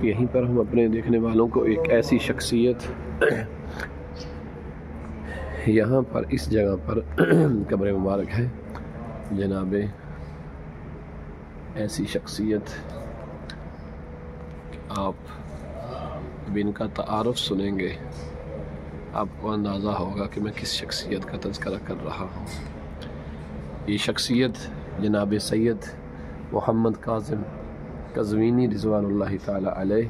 یہیں پر ہم اپنے دیکھنے والوں کو ایک ایسی شخصیت یہاں پر اس جگہ پر قبر مبارک ہے جناب، ایسی شخصیت آپ ان کا تعارف سنیں گے آپ کو اندازہ ہوگا کہ میں کس شخصیت کا تذکرہ کر رہا ہوں۔ یہ شخصیت جناب سید محمد کاظم قزوینی رضوان اللہ تعالی علیہ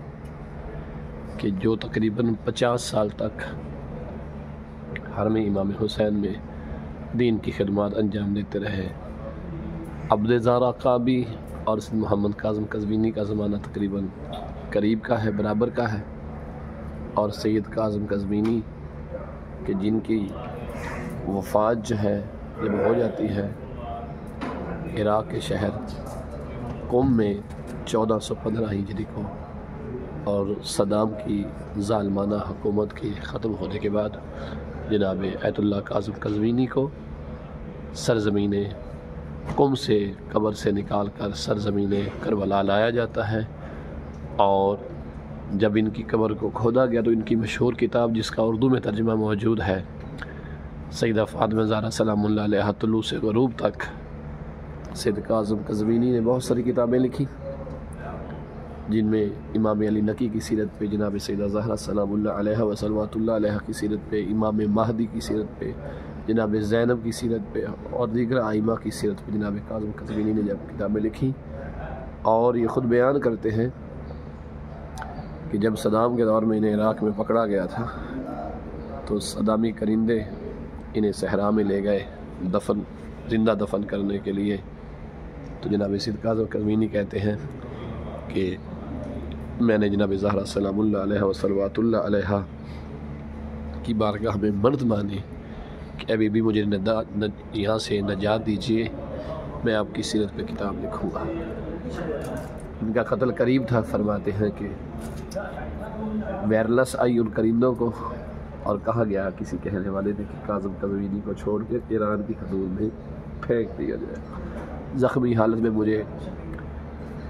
کہ جو تقریباً 50 سال تک حرم امام حسین میں دین کی خدمات انجام دیتے رہے۔ عبد زارا قابی اور سید محمد کاظم قزوینی کا زمانہ تقریباً قریب کا ہے، برابر کا ہے، اور سید کاظم قزوینی کہ جن کی وفات جو ہے جب ہو جاتی ہے عراق کے شہر قم میں 1415 ہجری کو، اور صدام کی ظالمانہ حکومت کی ختم ہونے کے بعد جناب ایت اللہ کاظم قزوینی کو سرزمین قم سے قبر سے نکال کر سرزمین کربلا لایا جاتا ہے، اور جب ان کی قبر کو کھودا گیا تو ان کی مشہور کتاب جس کا اردو میں ترجمہ موجود ہے سیدہ فاطمہ زہرا سلام اللہ علیہا طلوع سے غروب تک، سید کاظم قزوینی نے بہت ساری کتابیں لکھی جن میں امام علی نقی کی سیرت پہ، جناب سیدہ زہرا سلام اللہ علیہا و صلوات اللہ علیہا کی سیرت پہ، امام مہدی کی سیرت پہ، جناب زینب کی سیرت پہ، اور دیگر ائمہ کی سیرت پہ جناب کاظم قزوینی نے جب کتابیں لکھی، اور یہ خود بیان کرتے ہیں کہ جب صدام کے دور میں انہیں عراق میں پکڑا گیا تھا تو صدامی کرندے انہیں صحرا میں لے گئے زندہ دفن کرنے کے لیے، تو جناب سید کاظم قزوینی کہتے ہیں کہ میں نے جناب زہرا سلام اللہ علیہ و صلوات اللہ علیہ کی بارگاہ میں مرد مانی کہ اے بی بی مجھے یہاں سے نجات دیجیے، میں آپ کی سیرت پہ کتاب لکھوں گا۔ ان کا قتل قریب تھا، فرماتے ہیں کہ ویرلس آئی ان کرندوں کو اور کہا گیا کسی کہنے والے نے کہ کاظم قزوینی کو چھوڑ کے ایران کی حدود میں پھینک دیا جائے۔ زخمی حالت میں مجھے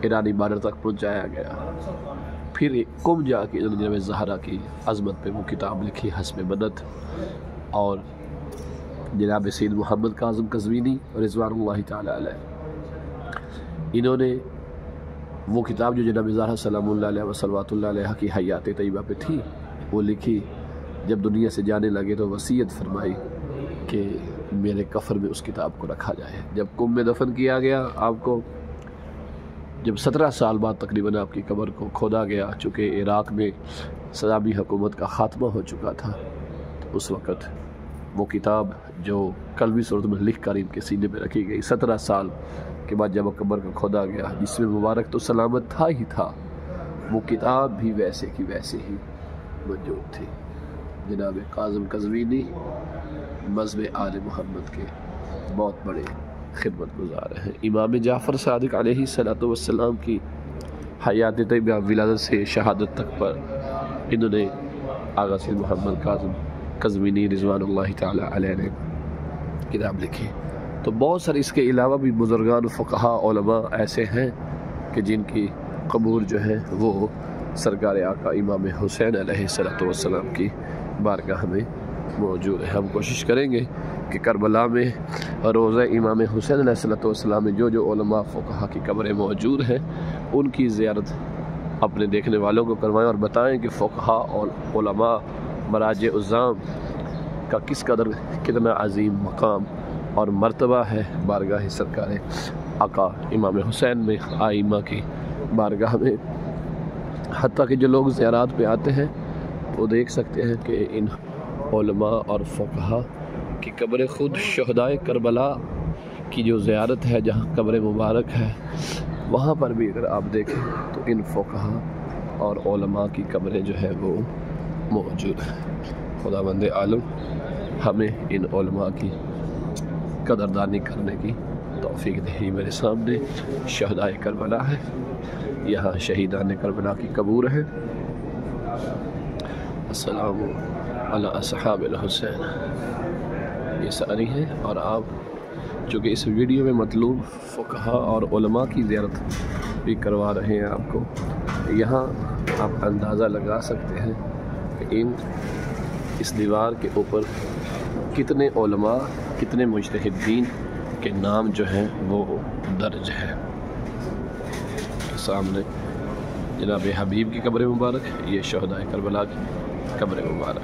ایرانی بارڈر تک پہنچایا گیا، پھر قم جا کے انہوں نے جناب زہرا کی عظمت پہ وہ کتاب لکھی حسب بدت، اور جناب سید محمد کاظم قزوینی رضوان اللہ تعالی علیہ انہوں نے وہ کتاب جو جناب زہرا سلام اللہ علیہ و صلوات اللہ علیہ کی حیات طیبہ پہ تھی وہ لکھی۔ جب دنیا سے جانے لگے تو وصیت فرمائی کہ میرے کفن میں اس کتاب کو رکھا جائے۔ جب قم میں دفن کیا گیا آپ کو، جب 17 سال بعد تقریباً آپ کی قبر کو کھودا گیا، چونکہ عراق میں صدامی حکومت کا خاتمہ ہو چکا تھا، تو اس وقت وہ کتاب جو قلبی صورت میں لکھ کر ان کے سینے میں رکھی گئی، 17 سال کے بعد جب قبر کو کھودا گیا جس میں مبارک تو سلامت تھا ہی تھا، وہ کتاب بھی ویسے کی ویسے ہی موجود تھی۔ جناب کاظم قزوینی مذہب آل محمد کے بہت بڑے خدمت گزار ہیں۔ امام جعفر صادق علیہ السلام کی حیات طیبہ ولادت سے شہادت تک پر انہوں نے آغا سید محمد کاظم قزوینی رضوان اللہ تعالی علیہ نے کتاب لکھی۔ تو بہت سارے اس کے علاوہ بھی بزرگان فقہا علماء ایسے ہیں کہ جن کی قبور جو ہے وہ سرکار آقا امام حسین علیہ السلام کی بارگاہ میں موجود ہے۔ ہم کوشش کریں گے کہ کربلا میں روضہ امام حسین علیہ السلام میں جو علماء فقہا کی قبریں موجود ہیں ان کی زیارت اپنے دیکھنے والوں کو کروائیں، اور بتائیں کہ فقہا اور علماء مراجع عظام کا کس قدر کتنا عظیم مقام اور مرتبہ ہے بارگاہ سرکار آقا امام حسین میں، ائمہ کی بارگاہ میں۔ حتیٰ کہ جو لوگ زیارات پہ آتے ہیں وہ دیکھ سکتے ہیں کہ ان علماء اور فقہا کی قبر خود شہدائے کربلا کی جو زیارت ہے جہاں قبر مبارک ہے وہاں پر بھی اگر آپ دیکھیں تو ان فقہا اور علماء کی قبریں جو ہے وہ موجود ہیں۔ خداوند عالم ہمیں ان علماء کی قدردانی کرنے کی توفیق دے۔ میرے سامنے شہدائے کربلا ہے، یہاں شہیدان کربلا کی قبور ہے۔ السلام علی اصحاب الحسین یہ ساری ہیں، اور آپ چونکہ اس ویڈیو میں مطلوب فقہا اور علماء کی زیارت بھی کروا رہے ہیں آپ کو، یہاں آپ اندازہ لگا سکتے ہیں کہ اس دیوار کے اوپر کتنے علماء، کتنے مجتہدین کے نام جو ہیں وہ درج ہے۔ سامنے جناب حبیب کی قبر مبارک، یہ شہدائے کربلا کی قبر مبارک۔